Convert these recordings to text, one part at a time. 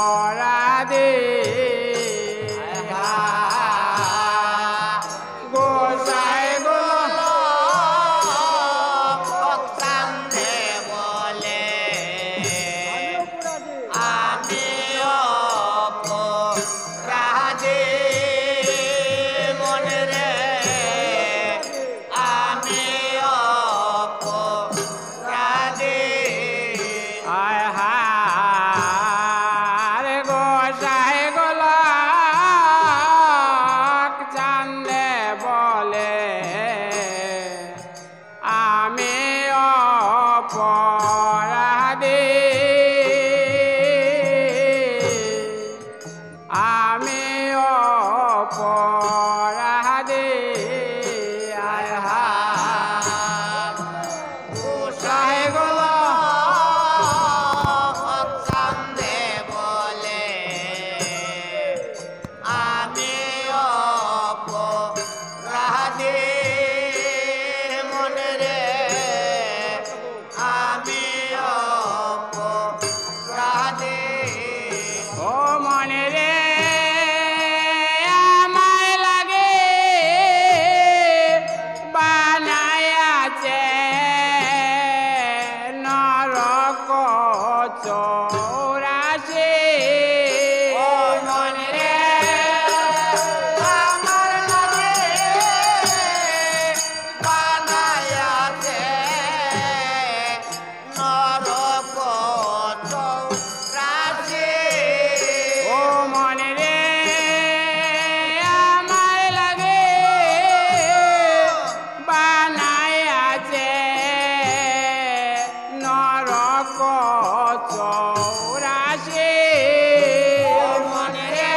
অপরাধী গোসাই গো অকান্দে বলে আমি অপরাধী মনে রে আমি অপরাধী আয় হায় গোসাই গোলা চান্দে বলে আমি অপরাধী আমি অপরাধী আয় হায় গোসাই গোলা অকান্দে বলে আমি অপরাধী মনে রে আমি অপরাধী ও মনে রে আমায় লাগে বানায়াছে নরক চৌরাশি ও মনে রে আমার লাগে বানায়াছে নরক চৌরাশি ও মনে রে আমায় লাগে বানায়াছে নরক চৌরাশি মনে রে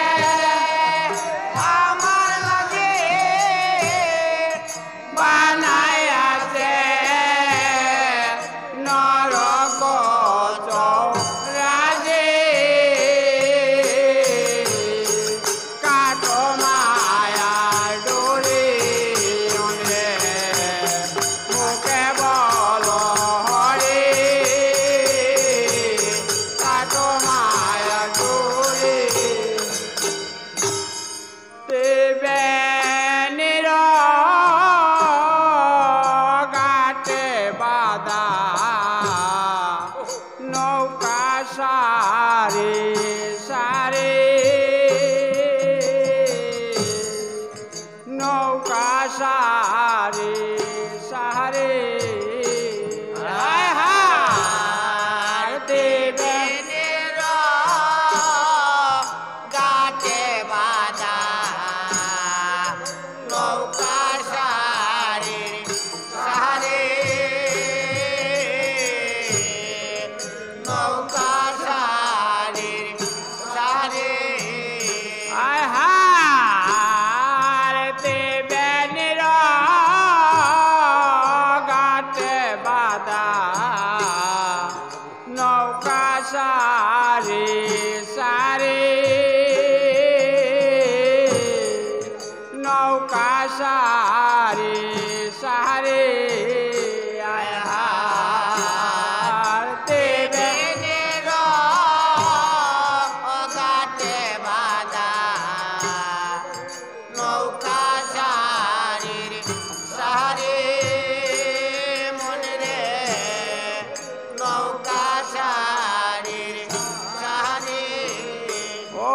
আমার লাগে বানায়াছে নরক চৌরাশি কাটো মায়ার ডোরে অনে মুখে বল হরে কাটো মায়ার ডোরে দেবেনের গাটে বাদা নৌকা সারে সারে নৌকা সারে সারে হায় হায় দেবে গাছে বাঁধা নৌকা সারির সারে নৌকা সারির সারে আয় হায় দেবেনের গাটে বাদা নৌকা সারে সারে নৌকা সারে সারে আয় হায় দেবেনের গাছে বাঁধা নৌকা সারির সারে মনে রে নৌকা সারির সারে ও